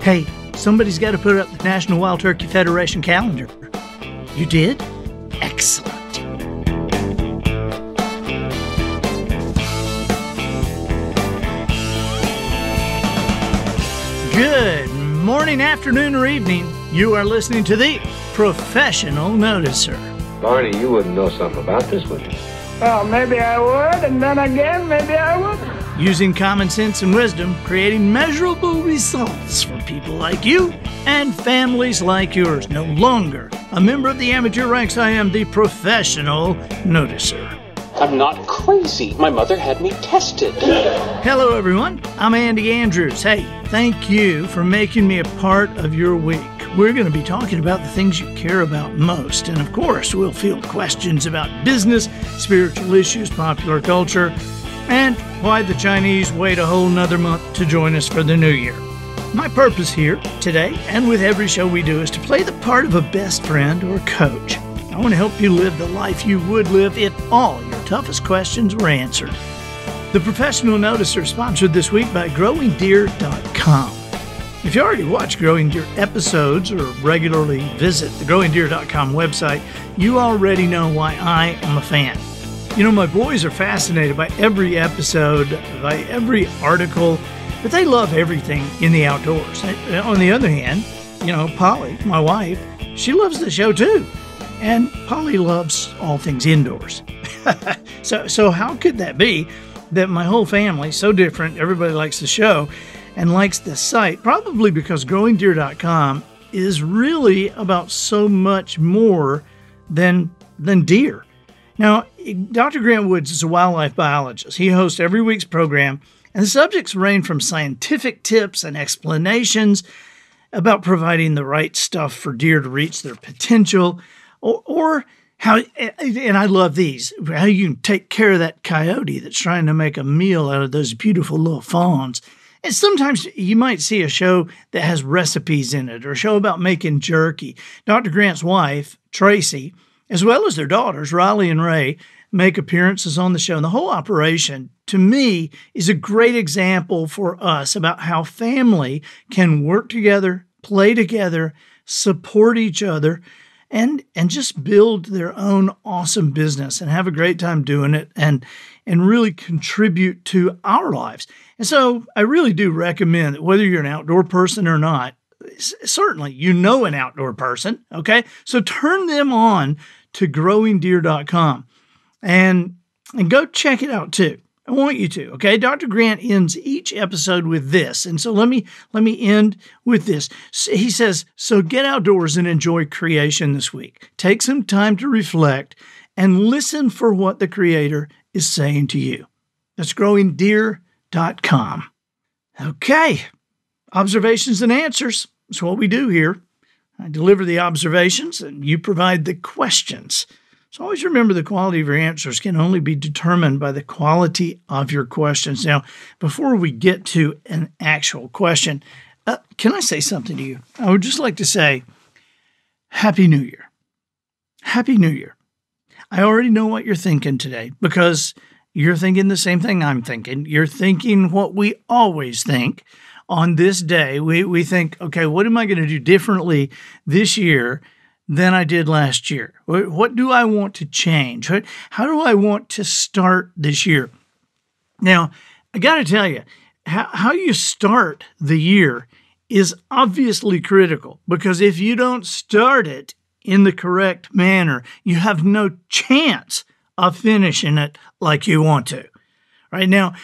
Hey, somebody's got to put up the National Wild Turkey Federation calendar. You did? Excellent. Good morning, afternoon, or evening. You are listening to the Professional Noticer. Barney, you wouldn't know something about this, would you? Well, maybe I would, and then again, maybe I wouldn't. Using common sense and wisdom, creating measurable results for people like you and families like yours. No longer a member of the amateur ranks, I am the Professional Noticer. I'm not crazy. My mother had me tested. Hello, everyone. I'm Andy Andrews. Hey, thank you for making me a part of your week. We're going to be talking about the things you care about most. And of course, we'll field questions about business, spiritual issues, popular culture, and why the Chinese wait a whole nother month to join us for the new year. My purpose here today, and with every show we do, is to play the part of a best friend or coach. I want to help you live the life you would live if all your toughest questions were answered. The Professional Noticer is sponsored this week by GrowingDeer.com. If you already watch Growing Deer episodes or regularly visit the GrowingDeer.com website, you already know why I am a fan. You know, my boys are fascinated by every episode, by every article, but they love everything in the outdoors. On the other hand, you know, Polly, my wife, she loves the show too. And Polly loves all things indoors. So how could that be that my whole family, so different, everybody likes the show and likes the site? Probably because GrowingDeer.com is really about so much more than deer. Now, Dr. Grant Woods is a wildlife biologist. He hosts every week's program, and the subjects range from scientific tips and explanations about providing the right stuff for deer to reach their potential, or how, and I love these, how you can take care of that coyote that's trying to make a meal out of those beautiful little fawns. And sometimes you might see a show that has recipes in it, or a show about making jerky. Dr. Grant's wife, Tracy, as well as their daughters, Riley and Ray, make appearances on the show. And the whole operation, to me, is a great example for us about how family can work together, play together, support each other, and just build their own awesome business and have a great time doing it and really contribute to our lives. And so I really do recommend that whether you're an outdoor person or not, certainly you know an outdoor person, okay? So turn them on to growingdeer.com and go check it out too. I want you to, okay? Dr. Grant ends each episode with this. And so let me end with this. He says, so get outdoors and enjoy creation this week. Take some time to reflect and listen for what the Creator is saying to you. That's growingdeer.com. Okay. Observations and answers. That's what we do here. I deliver the observations and you provide the questions. So always remember the quality of your answers can only be determined by the quality of your questions. Now, before we get to an actual question, can I say something to you? I would just like to say, Happy New Year. Happy New Year. I already know what you're thinking today because you're thinking the same thing I'm thinking. You're thinking what we always think. On this day, we think, okay, what am I going to do differently this year than I did last year? What do I want to change? How do I want to start this year? Now, I got to tell you, how you start the year is obviously critical because if you don't start it in the correct manner, you have no chance of finishing it like you want to. Right now,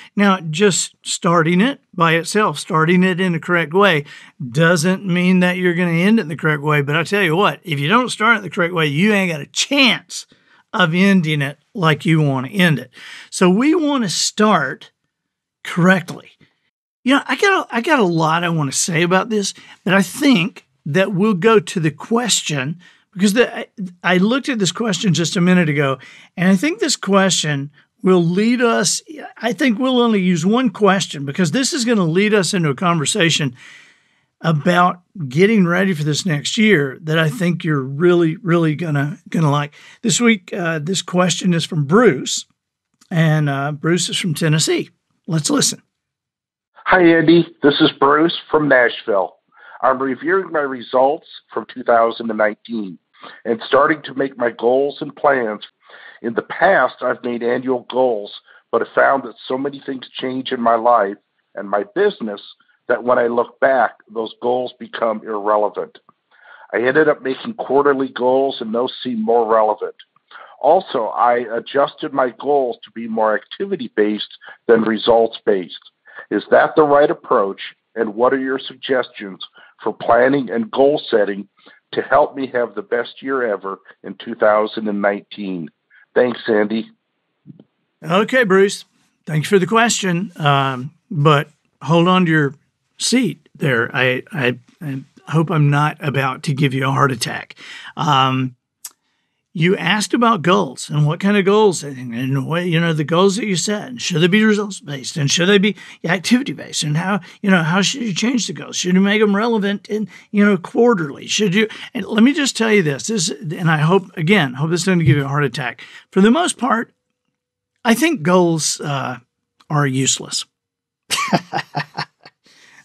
just starting it by itself, starting it in the correct way, doesn't mean that you're going to end it in the correct way. But I tell you what, if you don't start it the correct way, you ain't got a chance of ending it like you want to end it. So we want to start correctly. You know, I got a lot I want to say about this, but I think that we'll go to the question because I looked at this question just a minute ago, and I think this question will lead us, I think we'll only use one question because this is going to lead us into a conversation about getting ready for this next year that I think you're really, really gonna like. This week, this question is from Bruce, and Bruce is from Tennessee. Let's listen. Hi, Andy. This is Bruce from Nashville. I'm reviewing my results from 2019 and starting to make my goals and plans. In the past, I've made annual goals, but have found that so many things change in my life and my business that when I look back, those goals become irrelevant. I ended up making quarterly goals, and those seem more relevant. Also, I adjusted my goals to be more activity-based than results-based. Is that the right approach, and what are your suggestions for planning and goal setting to help me have the best year ever in 2019? Thanks, Sandy. Okay, Bruce. Thanks for the question. But hold on to your seat there. I hope I'm not about to give you a heart attack. You asked about goals and what kind of goals, and the goals that you set. Should they be results based, and should they be activity based? And how should you change the goals? Should you make them relevant and quarterly? Should you? And let me just tell you this. And I hope this doesn't give you a heart attack. For the most part, I think goals are useless.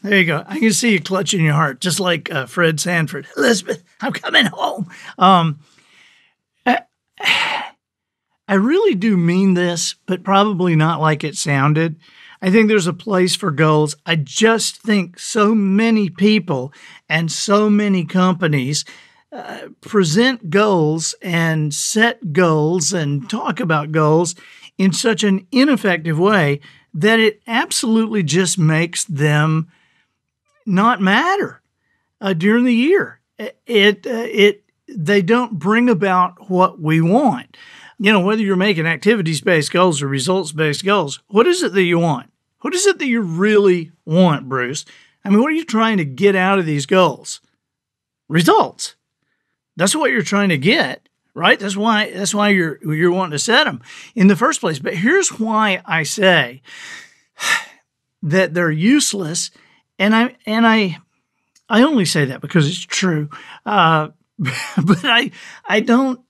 There you go. I can see you clutching your heart, just like Fred Sanford. Elizabeth, I'm coming home. I really do mean this, but probably not like it sounded. I think there's a place for goals. I just think so many people and so many companies present goals and set goals and talk about goals in such an ineffective way that it absolutely just makes them not matter during the year. They don't bring about what we want. Whether you're making activities-based goals or results-based goals, what is it that you want? What is it that you really want, Bruce? I mean, what are you trying to get out of these goals? Results. That's what you're trying to get, right? That's why you're wanting to set them in the first place. But here's why I say that they're useless, and I only say that because it's true. But I don't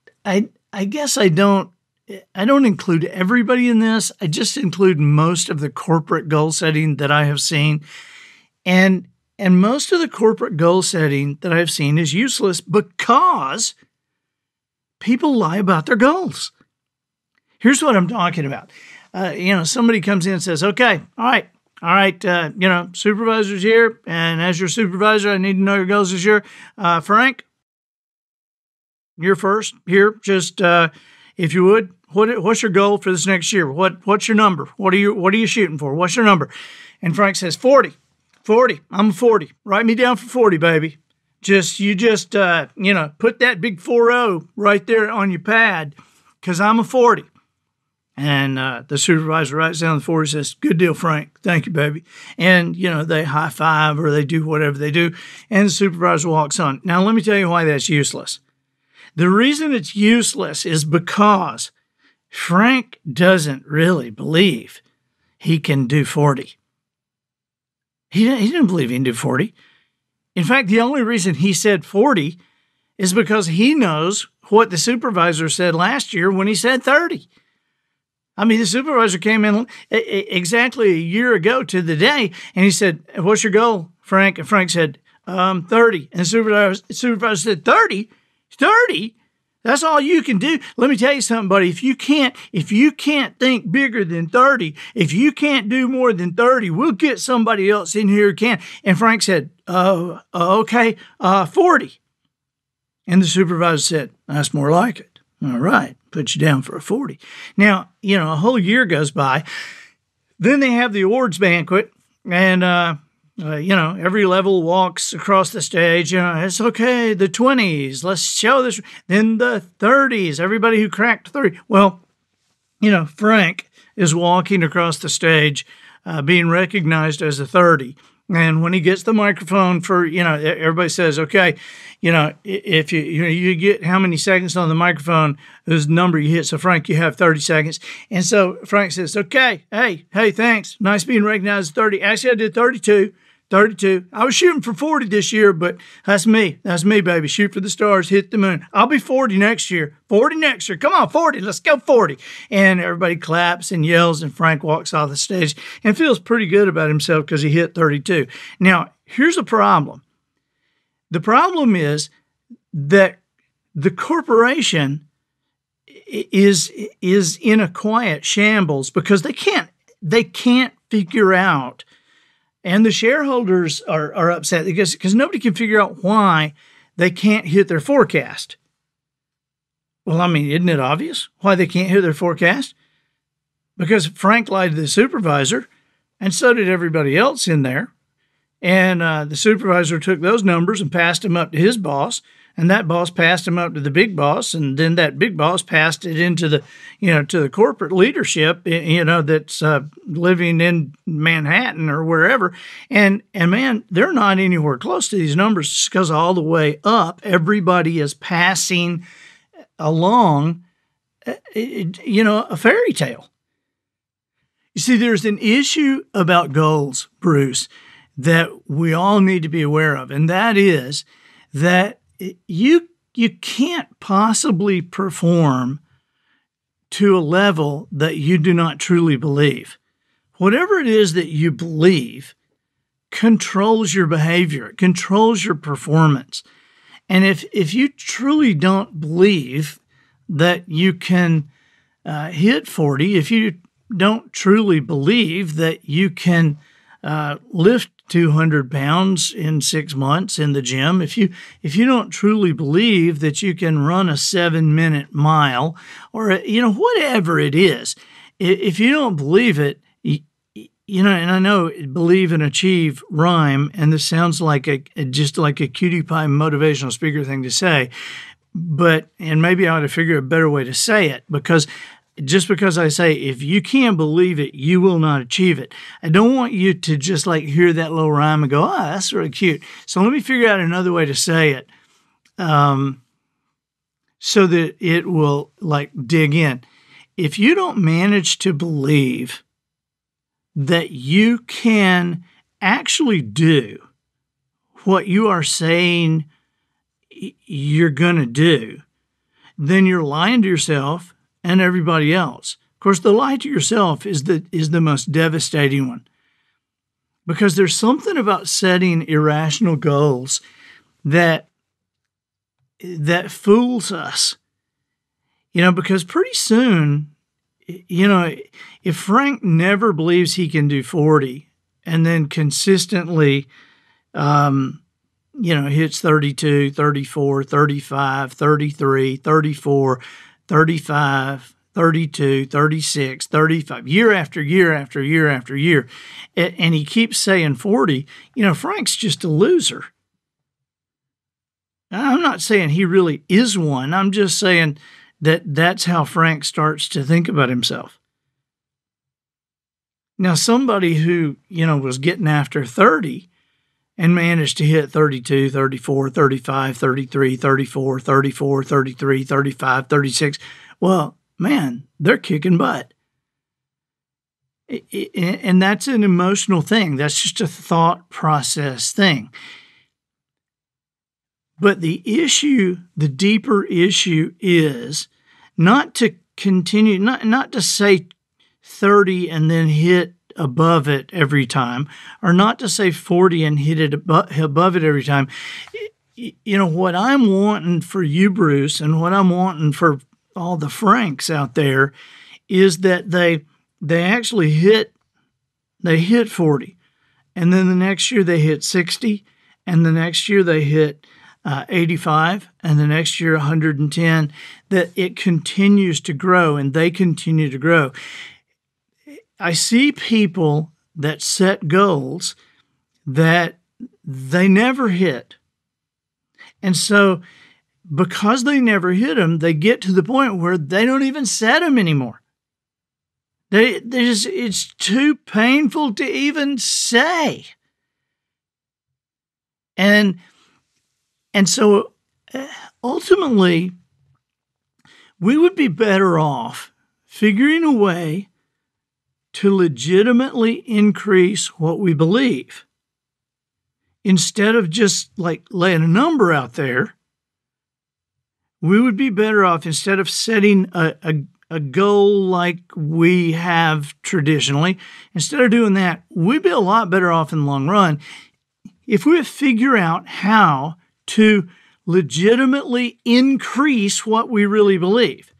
include everybody in this. I just include most of the corporate goal setting that I have seen. And most of the corporate goal setting that I've seen is useless because people lie about their goals. Here's what I'm talking about. Somebody comes in and says, okay, all right, supervisor's here. And as your supervisor, I need to know your goals this year. Frank, you're first here. Just if you would, what's your goal for this next year? What's your number? What are you shooting for? What's your number? And Frank says 40. 40. I'm 40. Write me down for 40, baby. Put that big 40 right there on your pad, because I'm a 40. And the supervisor writes down the 40, says, good deal, Frank. Thank you, baby. And, they high five or they do whatever they do. And the supervisor walks on. Now, let me tell you why that's useless. The reason it's useless is because Frank doesn't really believe he can do 40. He didn't believe he can do 40. In fact, the only reason he said 40 is because he knows what the supervisor said last year when he said 30. I mean, the supervisor came in exactly a year ago to the day, and he said, what's your goal, Frank? And Frank said, 30. And the supervisor said, 30? 30? That's all you can do. Let me tell you something, buddy. If you can't think bigger than 30, if you can't do more than 30, we'll get somebody else in here who can. And Frank said, okay, 40. And the supervisor said, that's more like it. All right, put you down for a 40. Now, a whole year goes by. Then they have the awards banquet, and every level walks across the stage. It's okay, the 20s, let's show this. Then the 30s, everybody who cracked 30. Well, Frank is walking across the stage being recognized as a 30. And when he gets the microphone for, everybody says, okay, if you get how many seconds on the microphone, this number you hit. So, Frank, you have 30 seconds. And so Frank says, okay, hey, thanks. Nice being recognized as 30. Actually, I did 32. I was shooting for 40 this year, but that's me. That's me, baby. Shoot for the stars, hit the moon. I'll be 40 next year. 40 next year. Come on, 40. Let's go 40. And everybody claps and yells, and Frank walks off the stage and feels pretty good about himself because he hit 32. Now, here's a problem. The problem is that the corporation is in a quiet shambles because they can't figure out, and the shareholders are upset because nobody can figure out why they can't hit their forecast. Well, I mean, isn't it obvious why they can't hit their forecast? Because Frank lied to the supervisor, and so did everybody else in there. And the supervisor took those numbers and passed them up to his boss, and that boss passed them up to the big boss, and then that big boss passed it into the, to the corporate leadership, that's living in Manhattan or wherever. And man, they're not anywhere close to these numbers because all the way up, everybody is passing along, a fairy tale. You see, there's an issue about goals, Bruce, that we all need to be aware of, and that is that you can't possibly perform to a level that you do not truly believe. Whatever it is that you believe controls your behavior, it controls your performance. And if you truly don't believe that you can hit 40, if you don't truly believe that you can lift 200 pounds in 6 months in the gym, if you don't truly believe that you can run a 7-minute mile or, whatever it is, if you don't believe it, and I know believe and achieve rhyme, and this sounds like just like a cutie pie motivational speaker thing to say, and maybe I ought to figure a better way to say it, because just because I say, if you can't believe it, you will not achieve it. I don't want you to just hear that little rhyme and go, oh, that's really cute. So let me figure out another way to say it so that it will dig in. If you don't manage to believe that you can actually do what you are saying you're going to do, then you're lying to yourself and everybody else. Of course, the lie to yourself is the most devastating one, because there's something about setting irrational goals that fools us, because pretty soon, if Frank never believes he can do 40 and then consistently, hits 32, 34, 35, 33, 34, 35, 32, 36, 35, year after year after year after year, and he keeps saying 40, Frank's just a loser. I'm not saying he really is one. I'm just saying that's how Frank starts to think about himself. Now, somebody who, was getting after 30 and managed to hit 32, 34, 35, 33, 34, 34, 33, 35, 36, well, man, they're kicking butt. And that's an emotional thing. That's just a thought process thing. But the deeper issue is not to continue, not to say 30 and then hit above it every time, or not to say 40 and hit it above it every time. What I'm wanting for you, Bruce, and what I'm wanting for all the Franks out there is that they actually hit 40, and then the next year they hit 60, and the next year they hit 85, and the next year 110, that it continues to grow and they continue to grow. I see people that set goals that they never hit. And so because they never hit them, they get to the point where they don't even set them anymore. It's too painful to even say. And so ultimately, we would be better off figuring a way to legitimately increase what we believe. Instead of just laying a number out there, we would be better off, instead of setting a goal like we have traditionally, instead of doing that, we'd be a lot better off in the long run if we would figure out how to legitimately increase what we really believe.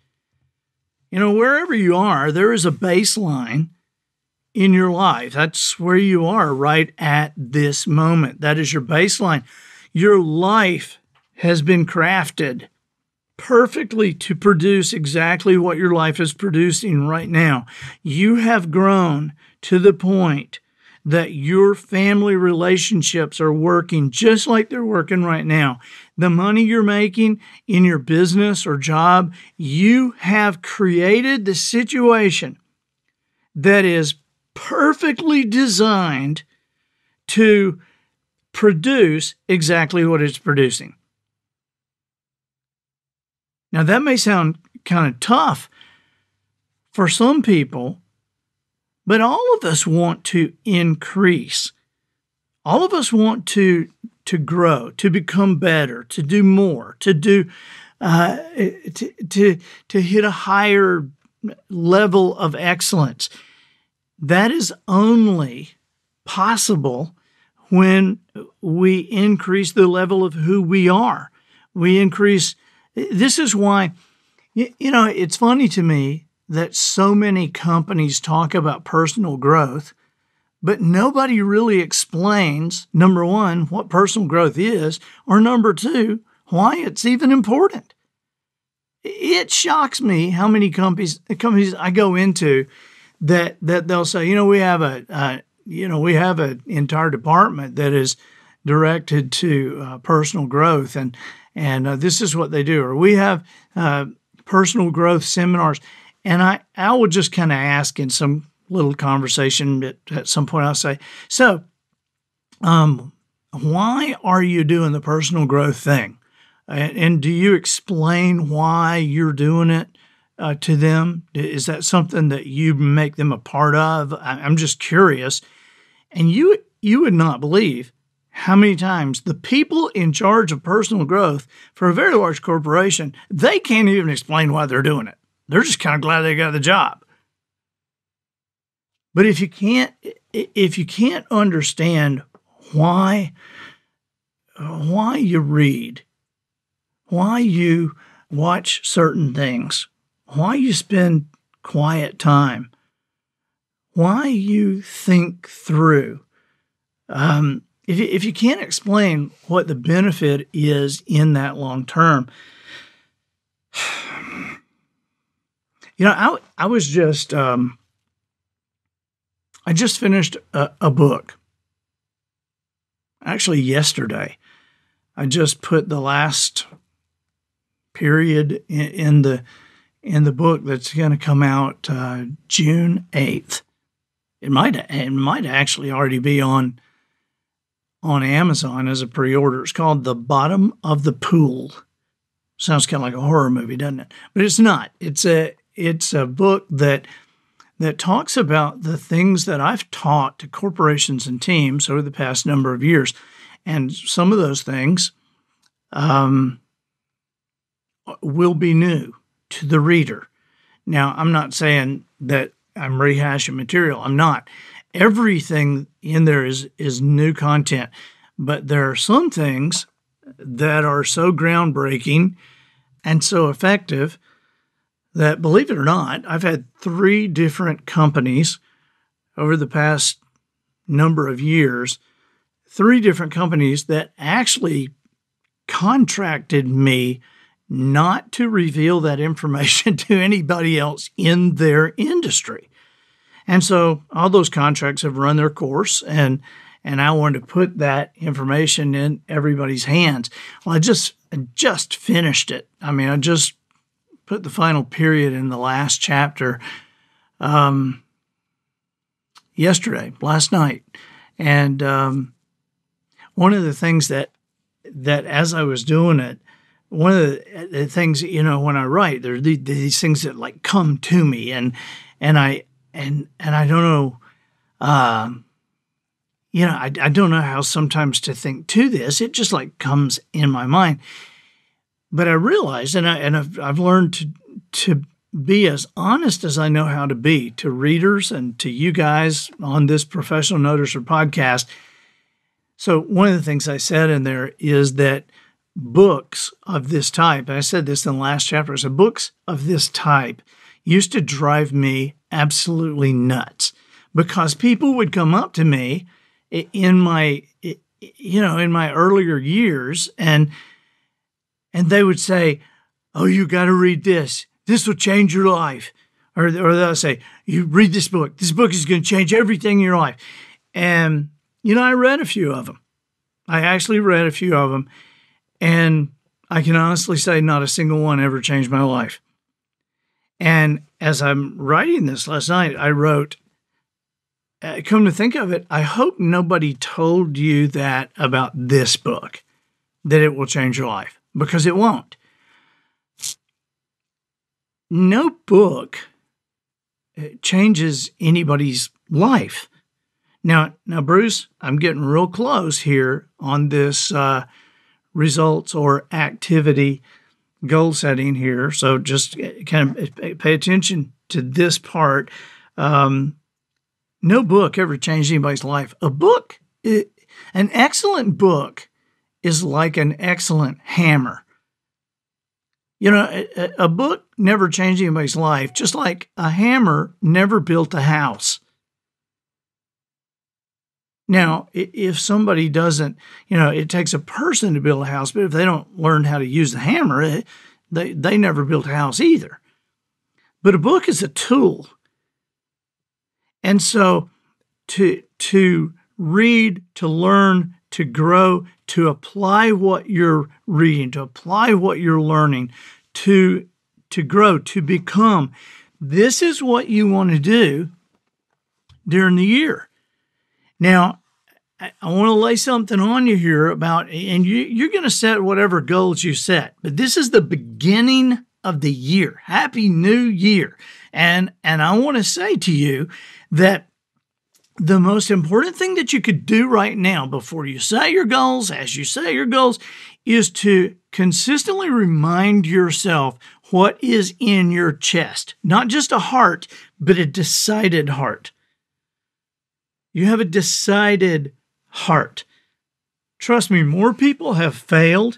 You know, wherever you are, there is a baseline in your life. That's where you are right at this moment. That is your baseline. Your life has been crafted perfectly to produce exactly what your life is producing right now. You have grown to the point that your family relationships are working just like they're working right now. The money you're making in your business or job, you have created the situation that is perfectly designed to produce exactly what it's producing. Now, that may sound kind of tough for some people, but all of us want to increase. All of us want to grow, to become better, to do more, to do to hit a higher level of excellence. That is only possible when we increase the level of who we are. We increase. This is why, you know, it's funny to me that so many companies talk about personal growth, but nobody really explains, number one, what personal growth is, or number two, why it's even important. It shocks me how many companies I go into that they'll say, you know, we have an entire department that is directed to personal growth, and this is what they do, or we have personal growth seminars. And I will just kind of ask in some little conversation at some point, I'll say, so why are you doing the personal growth thing? And do you explain why you're doing it to them? Is that something that you make them a part of? I'm just curious. And you would not believe how many times the people in charge of personal growth for a very large corporation, they can't even explain why they're doing it. They're just kind of glad they got the job. But if you can't understand why you read, why you watch certain things, why you spend quiet time, why you think through, if you can't explain what the benefit is in that long term, you know, I just finished a book. Actually, yesterday, I just put the last period in the book that's going to come out June 8th. It might actually already be on Amazon as a pre-order. It's called The Bottom of the Pool. Sounds kind of like a horror movie, doesn't it? But it's not. It's a book that talks about the things that I've taught to corporations and teams over the past number of years. And some of those things will be new to the reader. Now, I'm not saying that I'm rehashing material. I'm not. Everything in there is new content. But there are some things that are so groundbreaking and so effective that, believe it or not, I've had 3 different companies over the past number of years, 3 different companies that actually contracted me not to reveal that information to anybody else in their industry. And so all those contracts have run their course, and I wanted to put that information in everybody's hands. Well, I just finished it. I mean, I just put the final period in the last chapter last night. And one of the things that as I was doing it, one of the things, you know, when I write, there are these things that like come to me, and I don't know, you know, I don't know how sometimes to think to this. It just like comes in my mind. But I realized, and I've learned to be as honest as I know how to be to readers and to you guys on this Professional Noticer podcast. So one of the things I said in there is that books of this type, and I said this in the last chapter, I said books of this type used to drive me absolutely nuts because people would come up to me in my earlier years and they would say, "Oh, you got to read this. This will change your life." Or they'll say, "You read this book. This book is going to change everything in your life." And, I read a few of them. I actually read a few of them. And I can honestly say not a single one ever changed my life. And as I'm writing this last night, I wrote, come to think of it, I hope nobody told you that about this book, that it will change your life, because it won't. No book changes anybody's life. Now, Bruce, I'm getting real close here on this results or activity goal setting here. So just kind of pay attention to this part. No book ever changed anybody's life. An excellent book is like an excellent hammer. A book never changed anybody's life, just like a hammer never built a house. Now, if somebody doesn't, it takes a person to build a house, but if they don't learn how to use the hammer, they never built a house either. But a book is a tool. And so to read, to learn, to grow, to apply what you're reading, to apply what you're learning, to grow, to become, this is what you want to do during the year. Now, I want to lay something on you here about, and you're going to set whatever goals you set, but this is the beginning of the year. Happy New Year. And I want to say to you that the most important thing that you could do right now before you set your goals, as you set your goals, is to consistently remind yourself what is in your chest. Not just a heart, but a decided heart. You have a decided heart. Trust me, more people have failed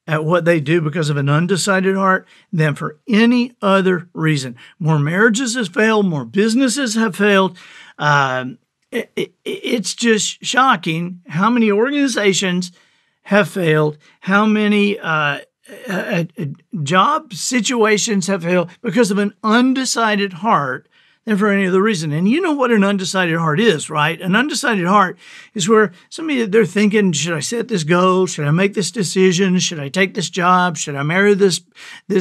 at what they do because of an undecided heart than for any other reason. More marriages have failed, more businesses have failed. It's just shocking how many organizations have failed, how many job situations have failed because of an undecided heart than for any other reason. And you know what an undecided heart is, right? An undecided heart is where somebody, they're thinking, should I set this goal? Should I make this decision? Should I take this job? Should I marry this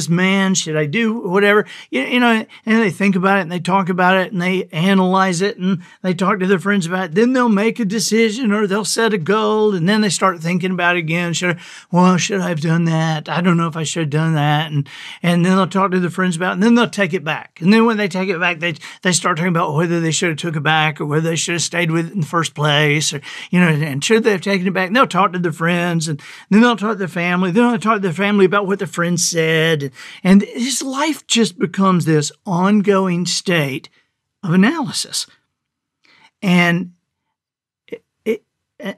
man? Should I do whatever? And they think about it and they talk about it and they analyze it and they talk to their friends about it. Then they'll make a decision or they'll set a goal and then they start thinking about it again. Should I have done that? I don't know if I should have done that. And then they'll talk to their friends about it and then they'll take it back. And then when they take it back, they start talking about whether they should have took it back or whether they should have stayed with it in the first place, or, and should they have taken it back. And they'll talk to their friends, and then they'll talk to their family. Then they'll talk to their family about what their friends said. And his life just becomes this ongoing state of analysis. And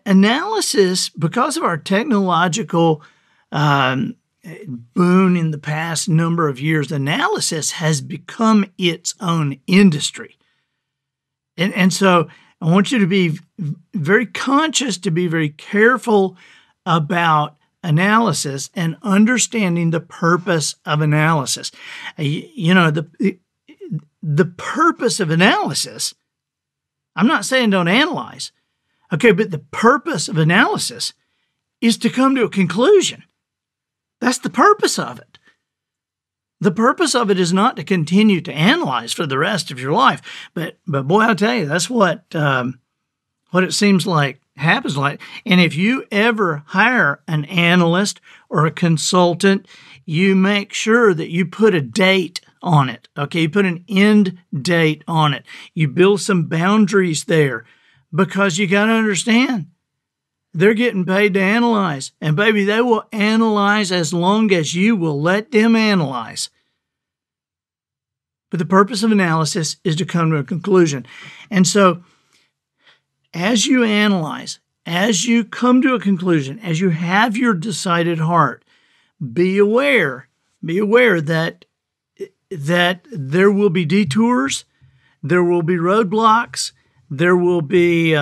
analysis, because of our technological boon in the past number of years, analysis has become its own industry. And so I want you to be very conscious, to be very careful about analysis and understanding the purpose of analysis. The purpose of analysis, I'm not saying don't analyze, okay, but the purpose of analysis is to come to a conclusion. That's the purpose of it. The purpose of it is not to continue to analyze for the rest of your life. But boy, I'll tell you, that's what it seems like happens like. And if you ever hire an analyst or a consultant, you make sure that you put a date on it. Okay, you put an end date on it. You build some boundaries there, because you got to understand, they're getting paid to analyze. And baby, they will analyze as long as you will let them analyze. But the purpose of analysis is to come to a conclusion. And so as you analyze, as you come to a conclusion, as you have your decided heart, be aware that there will be detours, there will be roadblocks, there will be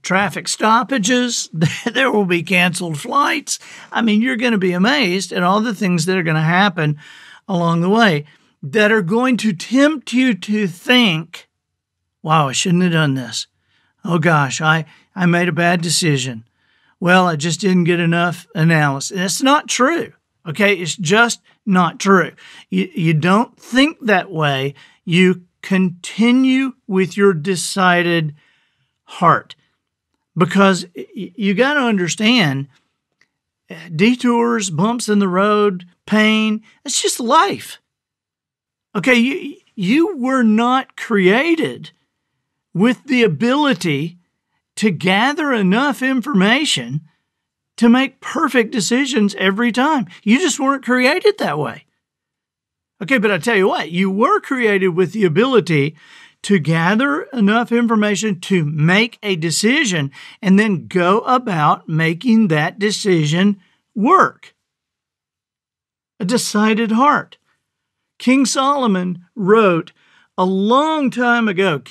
traffic stoppages, there will be canceled flights. I mean, you're going to be amazed at all the things that are going to happen along the way that are going to tempt you to think, wow, I shouldn't have done this. Oh gosh, I made a bad decision. Well, I just didn't get enough analysis. That's not true. Okay, it's just not true. You don't think that way. You continue with your decided heart, because you got to understand detours, bumps in the road, pain, it's just life. Okay, you were not created with the ability to gather enough information to make perfect decisions every time. You just weren't created that way. Okay, but I tell you what, you were created with the ability to gather enough information to make a decision and then go about making that decision work. A decided heart. King Solomon wrote a long time ago,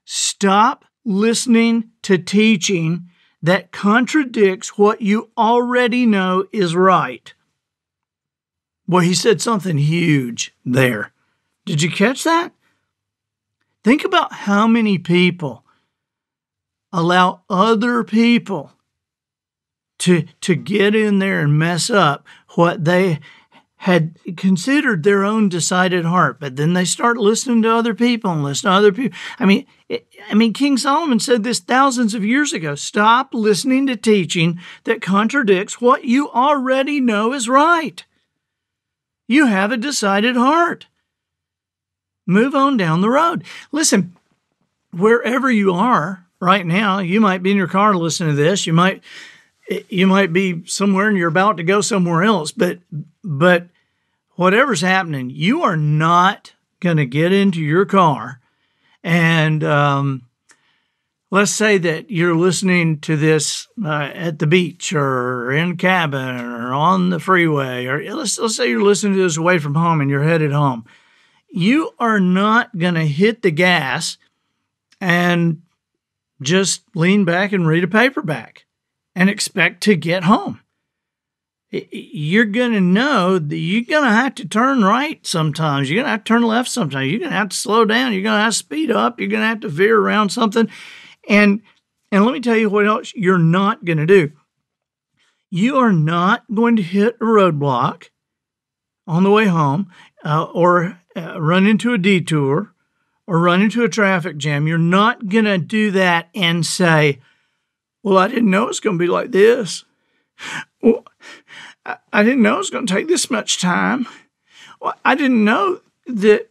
stop listening to teaching that contradicts what you already know is right. Boy, he said something huge there. Did you catch that? Think about how many people allow other people to get in there and mess up what they had considered their own decided heart, but then they start listening to other people and listen to other people. I mean, King Solomon said this thousands of years ago. Stop listening to teaching that contradicts what you already know is right. You have a decided heart. Move on down the road. Listen, wherever you are right now, you might be in your car listening to this. You might be somewhere and you're about to go somewhere else, but whatever's happening, you are not going to get into your car and let's say that you're listening to this at the beach or in a cabin or on the freeway, or let's say you're listening to this away from home and you're headed home. You are not going to hit the gas and just lean back and read a paperback and expect to get home. You're going to know that you're going to have to turn right sometimes. You're going to have to turn left sometimes. You're going to have to slow down. You're going to have to speed up. You're going to have to veer around something. And let me tell you what else you're not going to do. You are not going to hit a roadblock on the way home or run into a detour or run into a traffic jam. You're not going to do that and say, well, I didn't know it was going to be like this. Well, I didn't know it was going to take this much time. Well, I didn't know that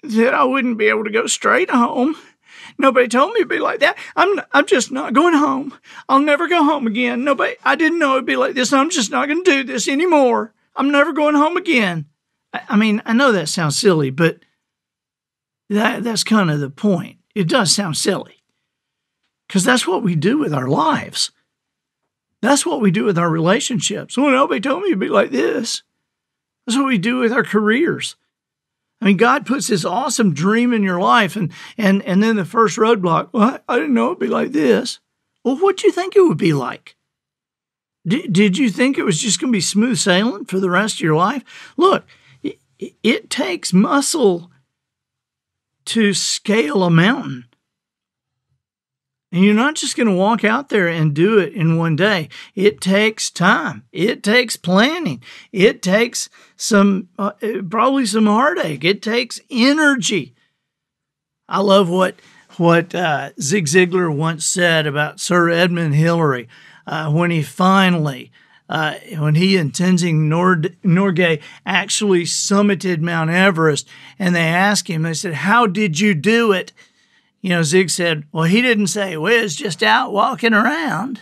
I wouldn't be able to go straight home. Nobody told me it'd be like that. I'm just not going home. I'll never go home again. I didn't know it'd be like this. I'm just not going to do this anymore. I'm never going home again. I mean, I know that sounds silly, but that's kind of the point. It does sound silly because that's what we do with our lives. That's what we do with our relationships. Well, nobody told me it'd be like this. That's what we do with our careers. I mean, God puts this awesome dream in your life, and then the first roadblock, well, I didn't know it'd be like this. Well, what'd you think it would be like? Did you think it was just going to be smooth sailing for the rest of your life? Look, it takes muscle to scale a mountain. And you're not just going to walk out there and do it in one day. It takes time. It takes planning. It takes probably some heartache. It takes energy. I love what Zig Ziglar once said about Sir Edmund Hillary when he finally, when he and Tenzing Norgay actually summited Mount Everest, and they asked him, they said, "How did you do it?" You know, Zig said, well, he didn't say, well, it's just out walking around.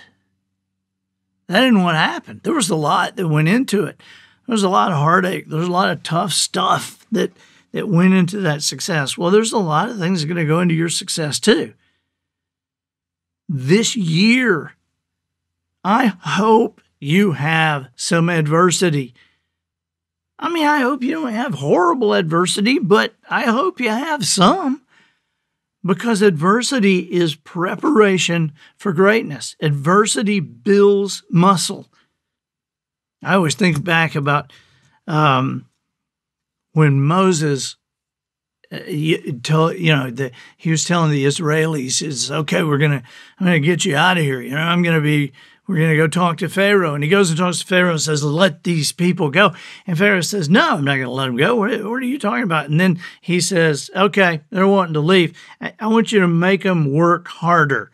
That isn't what happened. There was a lot that went into it. There was a lot of heartache. There was a lot of tough stuff that went into that success. Well, there's a lot of things that are going to go into your success too. this year. I hope you have some adversity. I mean, I hope you don't have horrible adversity, but I hope you have some. Because adversity is preparation for greatness. Adversity builds muscle. I always think back about when Moses, he was telling the Israelis, "Is okay, I'm gonna get you out of here. We're going to go talk to Pharaoh." And he goes and talks to Pharaoh and says, "Let these people go." And Pharaoh says, "No, I'm not going to let them go. What are you talking about?" And then he says, "Okay, they're wanting to leave. I want you to make them work harder."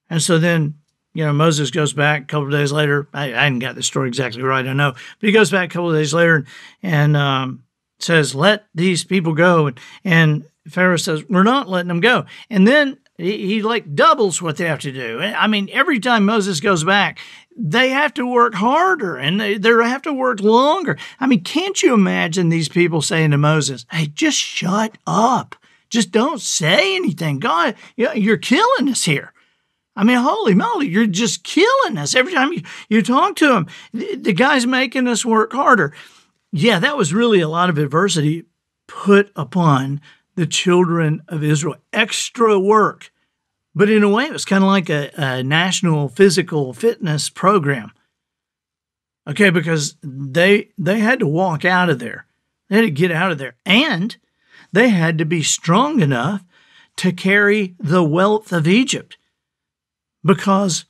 And so then, Moses goes back a couple of days later. I hadn't got the story exactly right, I know. But he goes back a couple of days later and says, "Let these people go." And Pharaoh says, "We're not letting them go." And then he doubles what they have to do. I mean, every time Moses goes back, they have to work harder and they have to work longer. I mean, can't you imagine these people saying to Moses, "Hey, just shut up. Just don't say anything. God, you're killing us here. I mean, holy moly, you're just killing us. Every time you talk to him, the guy's making us work harder." Yeah, that was really a lot of adversity put upon the children of Israel. Extra work. But in a way, it was kind of like a national physical fitness program. Okay, because they had to walk out of there. They had to get out of there. And they had to be strong enough to carry the wealth of Egypt. Because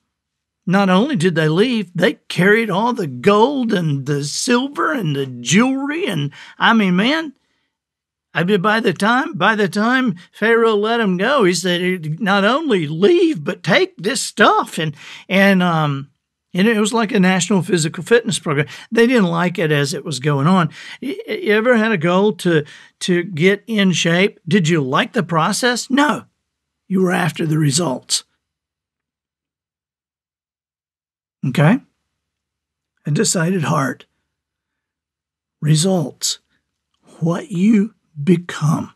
not only did they leave, they carried all the gold and the silver and the jewelry. And I mean, man, by the time Pharaoh let them go, he said, "Not only leave, but take this stuff." And it was like a national physical fitness program. They didn't like it as it was going on. You ever had a goal to get in shape? Did you like the process? No. You were after the results. Okay? A decided heart. Results. What you become.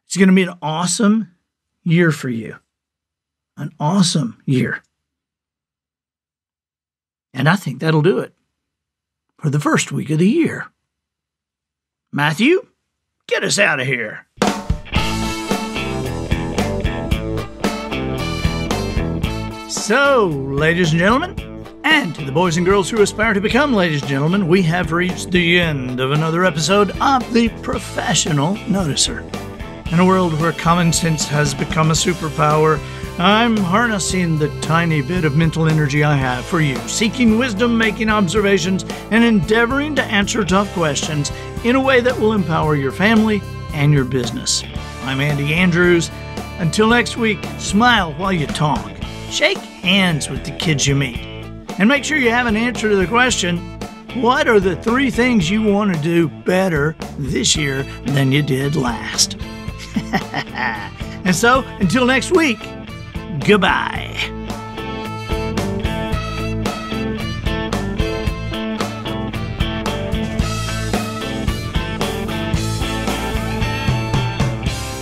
It's going to be an awesome year for you. An awesome year. And I think that'll do it for the first week of the year. Matthew, get us out of here. So, ladies and gentlemen, and to the boys and girls who aspire to become ladies and gentlemen, we have reached the end of another episode of The Professional Noticer. In a world where common sense has become a superpower, I'm harnessing the tiny bit of mental energy I have for you, seeking wisdom, making observations, and endeavoring to answer tough questions in a way that will empower your family and your business. I'm Andy Andrews. Until next week, smile while you talk. Shake hands with the kids you meet. And make sure you have an answer to the question, what are the 3 things you want to do better this year than you did last? And so, until next week, goodbye.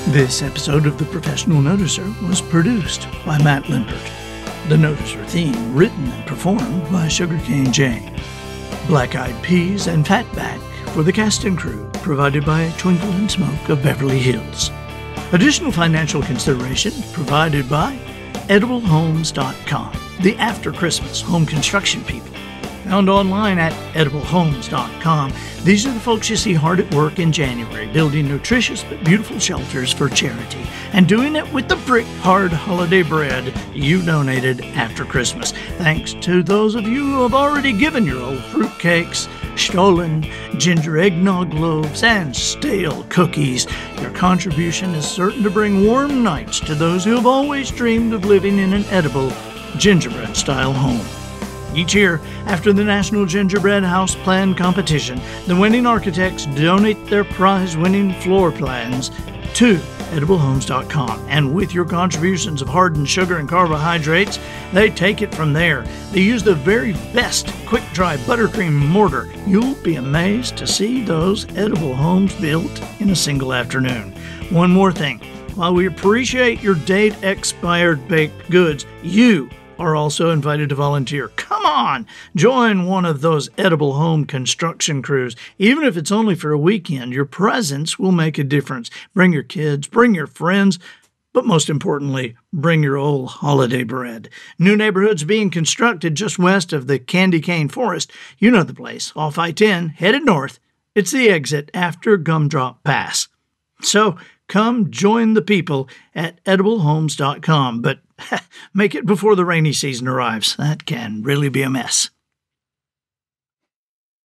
This episode of The Professional Noticer was produced by Matt Lindert. The Noticer theme written and performed by Sugarcane Jane. Black Eyed Peas and Fatback for the cast and crew, provided by Twinkle and Smoke of Beverly Hills. Additional financial consideration provided by EdibleHomes.com, the after Christmas home construction people. Found online at EdibleHomes.com. These are the folks you see hard at work in January, building nutritious but beautiful shelters for charity, and doing it with the brick hard holiday bread you donated after Christmas. Thanks to those of you who have already given your old fruitcakes, stolen ginger eggnog loaves, and stale cookies. Your contribution is certain to bring warm nights to those who have always dreamed of living in an edible gingerbread-style home. Each year, after the National Gingerbread House Plan Competition, the winning architects donate their prize-winning floor plans to EdibleHomes.com. And with your contributions of hardened sugar and carbohydrates, they take it from there. They use the very best quick-dry buttercream mortar. You'll be amazed to see those edible homes built in a single afternoon. One more thing. while we appreciate your date-expired baked goods, you are also invited to volunteer. Come on, join one of those edible home construction crews. Even if it's only for a weekend, your presence will make a difference. Bring your kids, bring your friends, but most importantly, bring your old holiday bread. New neighborhoods being constructed just west of the Candy Cane Forest. You know the place, off I-10, headed north. It's the exit after Gumdrop Pass. So come join the people at ediblehomes.com, but make it before the rainy season arrives. That can really be a mess.